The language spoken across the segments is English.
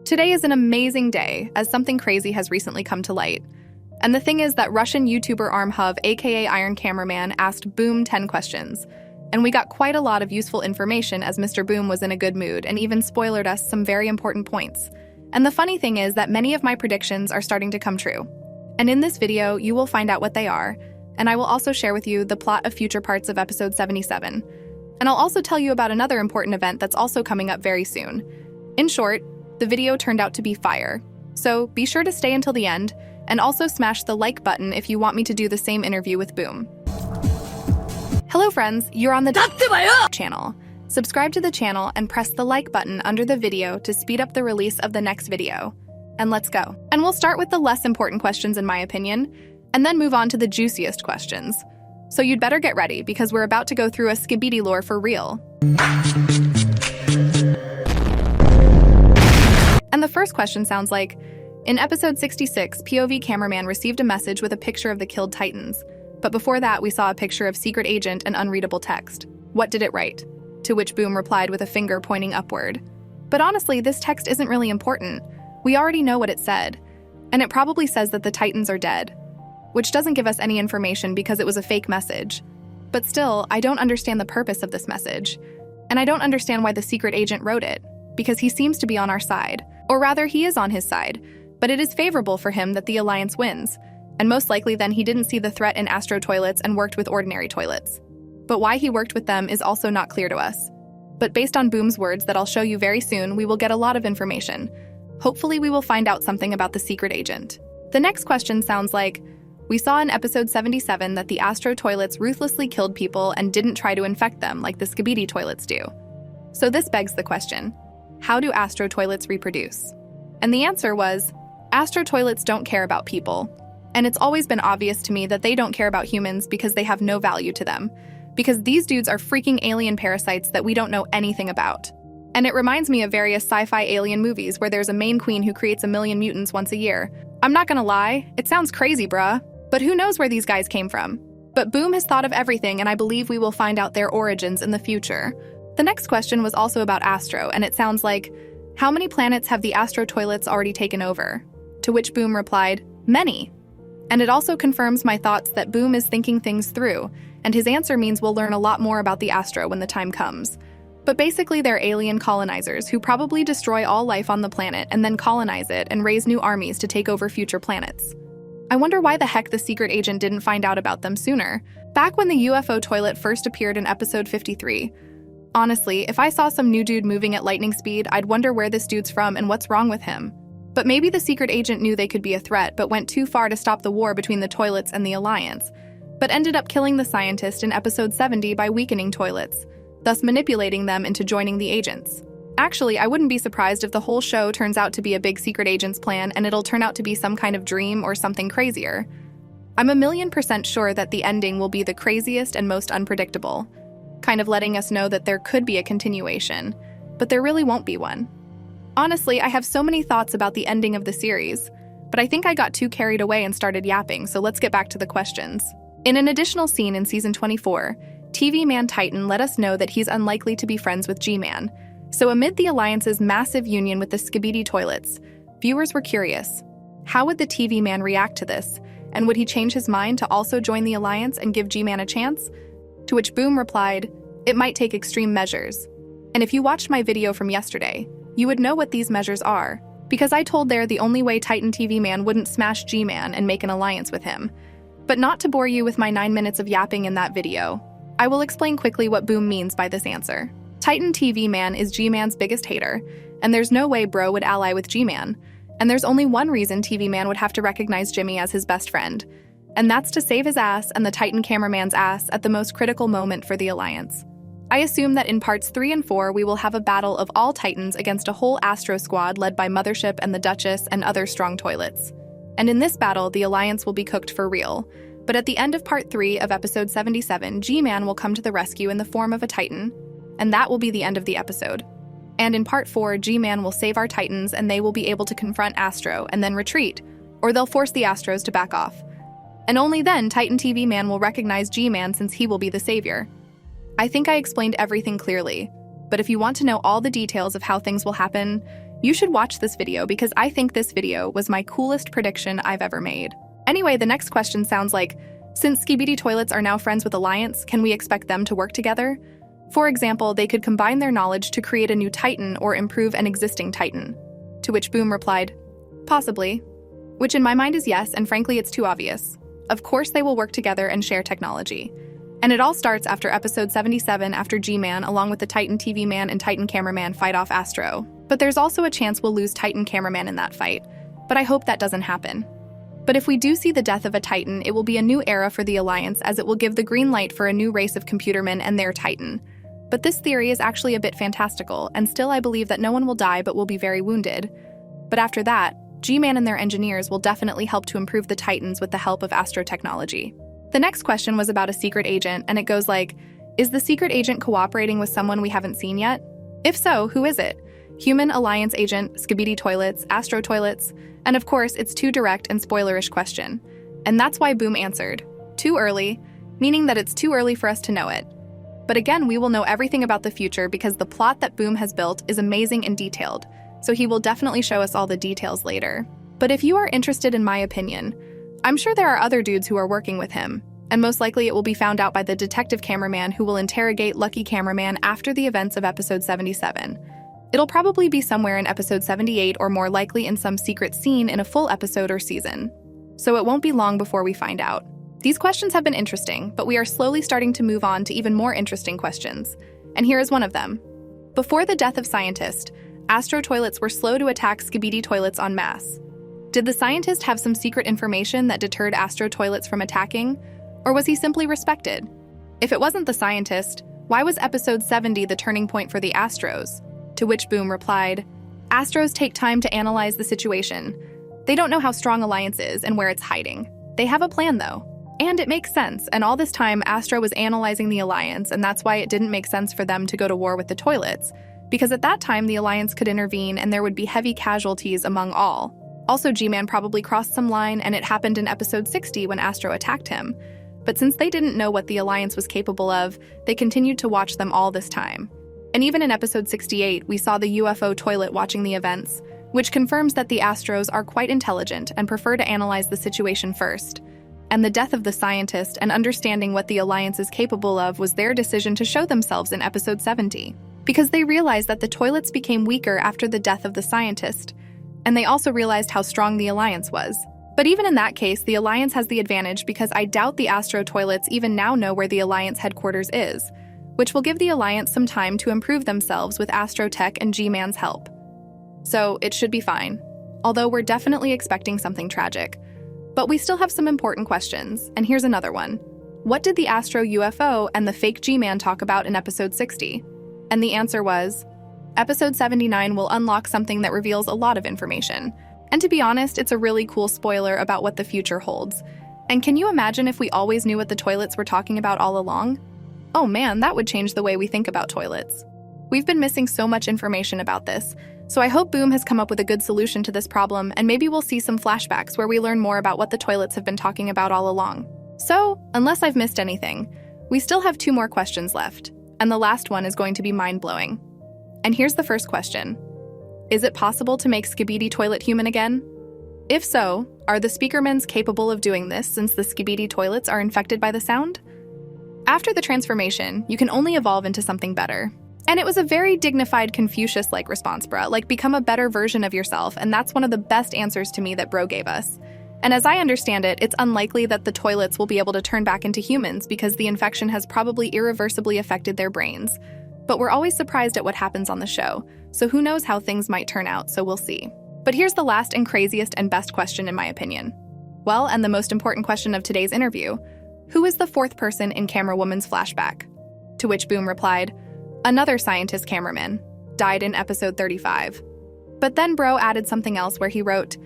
Today is an amazing day, as something crazy has recently come to light. And the thing is that Russian YouTuber Armhov, aka Iron Cameraman, asked Boom 10 questions. And we got quite a lot of useful information as Mr. Boom was in a good mood and even spoiled us some very important points. And the funny thing is that many of my predictions are starting to come true. And in this video, you will find out what they are, and I will also share with you the plot of future parts of episode 77. And I'll also tell you about another important event that's also coming up very soon. In short, the video turned out to be fire. So be sure to stay until the end, and also smash the like button if you want me to do the same interview with Boom. Hello friends, you're on the channel. Subscribe to the channel and press the like button under the video to speed up the release of the next video. And let's go. And we'll start with the less important questions in my opinion, and then move on to the juiciest questions. So you'd better get ready because we're about to go through a Skibidi lore for real. And the first question sounds like, in episode 66, POV cameraman received a message with a picture of the killed Titans. But before that, we saw a picture of secret agent and unreadable text. What did it write? To which Boom replied with a finger pointing upward. But honestly, this text isn't really important. We already know what it said. And it probably says that the Titans are dead, which doesn't give us any information because it was a fake message. But still, I don't understand the purpose of this message. And I don't understand why the secret agent wrote it, because he seems to be on our side. Or rather, he is on his side, but it is favorable for him that the Alliance wins. And most likely then he didn't see the threat in Astro toilets and worked with ordinary toilets. But why he worked with them is also not clear to us. But based on Boom's words that I'll show you very soon, we will get a lot of information. Hopefully we will find out something about the secret agent. The next question sounds like, we saw in episode 77 that the Astro toilets ruthlessly killed people and didn't try to infect them like the Skibidi toilets do. So this begs the question, how do Astro toilets reproduce? And the answer was, Astro toilets don't care about people. And it's always been obvious to me that they don't care about humans because they have no value to them. Because these dudes are freaking alien parasites that we don't know anything about. And it reminds me of various sci-fi alien movies where there's a main queen who creates a million mutants once a year. I'm not gonna lie, it sounds crazy, bruh. But who knows where these guys came from? But Boom has thought of everything, and I believe we will find out their origins in the future. The next question was also about Astro, and it sounds like, how many planets have the Astro toilets already taken over? To which Boom replied, many. And it also confirms my thoughts that Boom is thinking things through, and his answer means we'll learn a lot more about the Astro when the time comes. But basically they're alien colonizers who probably destroy all life on the planet and then colonize it and raise new armies to take over future planets. I wonder why the heck the secret agent didn't find out about them sooner, back when the UFO toilet first appeared in episode 53. Honestly, if I saw some new dude moving at lightning speed, I'd wonder where this dude's from and what's wrong with him. But maybe the secret agent knew they could be a threat but went too far to stop the war between the toilets and the Alliance, but ended up killing the scientist in episode 70 by weakening toilets, thus manipulating them into joining the agents. Actually, I wouldn't be surprised if the whole show turns out to be a big secret agent's plan and it'll turn out to be some kind of dream or something crazier. I'm 1,000,000% sure that the ending will be the craziest and most unpredictable, kind of letting us know that there could be a continuation, but there really won't be one. Honestly, I have so many thoughts about the ending of the series, but I think I got too carried away and started yapping, so let's get back to the questions. In an additional scene in season 24, TV Man Titan let us know that he's unlikely to be friends with G-Man. So amid the Alliance's massive union with the Skibidi toilets, viewers were curious. How would the TV Man react to this? And would he change his mind to also join the Alliance and give G-Man a chance? To which Boom replied, it might take extreme measures. And if you watched my video from yesterday, you would know what these measures are, because I told there the only way Titan TV Man wouldn't smash G-Man and make an alliance with him. But not to bore you with my 9 minutes of yapping in that video, I will explain quickly what Boom means by this answer. Titan TV Man is G-Man's biggest hater, and there's no way bro would ally with G-Man. And there's only one reason TV Man would have to recognize Jimmy as his best friend, and that's to save his ass and the Titan cameraman's ass at the most critical moment for the Alliance. I assume that in parts 3 and 4 we will have a battle of all Titans against a whole Astro squad led by Mothership and the Duchess and other strong toilets. And in this battle, the Alliance will be cooked for real. But at the end of part 3 of episode 77, G-Man will come to the rescue in the form of a Titan, and that will be the end of the episode. And in part 4, G-Man will save our Titans and they will be able to confront Astro and then retreat, or they'll force the Astros to back off. And only then Titan TV Man will recognize G-Man since he will be the savior. I think I explained everything clearly, but if you want to know all the details of how things will happen, You should watch this video because I think this video was my coolest prediction I've ever made. Anyway, the next question sounds like, since Skibidi toilets are now friends with Alliance, can we expect them to work together? For example, they could combine their knowledge to create a new Titan or improve an existing Titan. To which Boom replied, possibly. Which in my mind is yes, and frankly it's too obvious. Of course they will work together and share technology. And it all starts after episode 77 after G-Man along with the Titan TV Man and Titan Cameraman fight off Astro. But there's also a chance we'll lose Titan Cameraman in that fight. But I hope that doesn't happen. But if we do see the death of a Titan, it will be a new era for the Alliance as it will give the green light for a new race of computermen and their Titan. But this theory is actually a bit fantastical, and still I believe that no one will die but will be very wounded. But after that, G-Man and their engineers will definitely help to improve the Titans with the help of Astro technology. The next question was about a secret agent, and it goes like, is the secret agent cooperating with someone we haven't seen yet? If so, who is it? Human Alliance agent, Skibidi toilets, Astro toilets, and of course, it's too direct and spoilerish question. And that's why Boom answered, too early, meaning that it's too early for us to know it. But again, we will know everything about the future because the plot that Boom has built is amazing and detailed, so he will definitely show us all the details later. But if you are interested in my opinion, I'm sure there are other dudes who are working with him, and most likely it will be found out by the detective cameraman who will interrogate Lucky Cameraman after the events of episode 77. It'll probably be somewhere in episode 78 or more likely in some secret scene in a full episode or season. So it won't be long before we find out. These questions have been interesting, but we are slowly starting to move on to even more interesting questions. And here is one of them. Before the death of Scientist, Astro toilets were slow to attack Skibidi toilets en masse. Did the scientist have some secret information that deterred Astro toilets from attacking? Or was he simply respected? If it wasn't the scientist, why was episode 70 the turning point for the Astros? To which Boom replied, Astros take time to analyze the situation. They don't know how strong Alliance is and where it's hiding. They have a plan though. And it makes sense, and all this time Astro was analyzing the Alliance, and that's why it didn't make sense for them to go to war with the toilets, because at that time the Alliance could intervene and there would be heavy casualties among all. Also, G-Man probably crossed some line, and it happened in episode 60 when Astro attacked him. But since they didn't know what the Alliance was capable of, they continued to watch them all this time. And even in episode 68, we saw the UFO toilet watching the events, which confirms that the Astros are quite intelligent and prefer to analyze the situation first. And the death of the scientist and understanding what the Alliance is capable of was their decision to show themselves in episode 70, because they realized that the toilets became weaker after the death of the scientist, and they also realized how strong the Alliance was. But even in that case, the Alliance has the advantage because I doubt the Astro toilets even now know where the Alliance headquarters is, which will give the Alliance some time to improve themselves with Astro Tech and G-Man's help. So it should be fine, although we're definitely expecting something tragic. But we still have some important questions, and here's another one. What did the Astro UFO and the fake G-Man talk about in episode 60? And the answer was, episode 79 will unlock something that reveals a lot of information. And to be honest, it's a really cool spoiler about what the future holds. And can you imagine if we always knew what the toilets were talking about all along? Oh man, that would change the way we think about toilets. We've been missing so much information about this, so I hope Boom has come up with a good solution to this problem, and maybe we'll see some flashbacks where we learn more about what the toilets have been talking about all along. So, unless I've missed anything, we still have 2 more questions left, and the last one is going to be mind-blowing. And here's the first question. Is it possible to make Skibidi toilet human again? If so, are the Speakermans capable of doing this since the Skibidi toilets are infected by the sound? After the transformation, you can only evolve into something better. And it was a very dignified Confucius-like response, bruh, like become a better version of yourself, and that's one of the best answers to me that bro gave us. And as I understand it, it's unlikely that the toilets will be able to turn back into humans because the infection has probably irreversibly affected their brains. But we're always surprised at what happens on the show, so who knows how things might turn out, so we'll see. But here's the last and craziest and best question in my opinion. Well, and the most important question of today's interview. Who is the 4th person in Camera Woman's flashback? To which Boom replied, another scientist cameraman, died in episode 35. But then bro added something else where he wrote,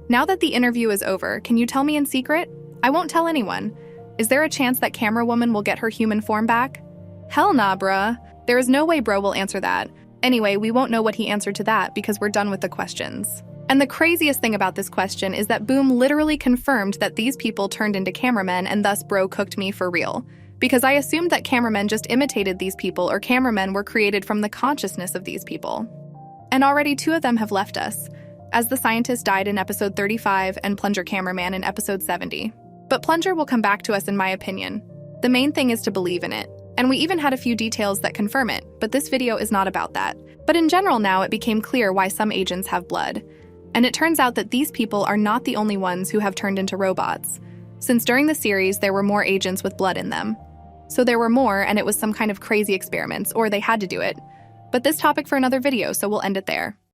now that the interview is over, can you tell me in secret? I won't tell anyone. Is there a chance that Camera Woman will get her human form back? Hell nah, bruh. There is no way bro will answer that. Anyway, we won't know what he answered to that because we're done with the questions. And the craziest thing about this question is that Boom literally confirmed that these people turned into cameramen and thus bro cooked me for real. Because I assumed that cameramen just imitated these people or cameramen were created from the consciousness of these people. And already 2 of them have left us, as the scientist died in episode 35 and Plunger Cameraman in episode 70. But Plunger will come back to us in my opinion. The main thing is to believe in it. And we even had a few details that confirm it, but this video is not about that. But in general now it became clear why some agents have blood. And it turns out that these people are not the only ones who have turned into robots, since during the series there were more agents with blood in them. So there were more, and it was some kind of crazy experiments, or they had to do it. But this topic for another video, so we'll end it there.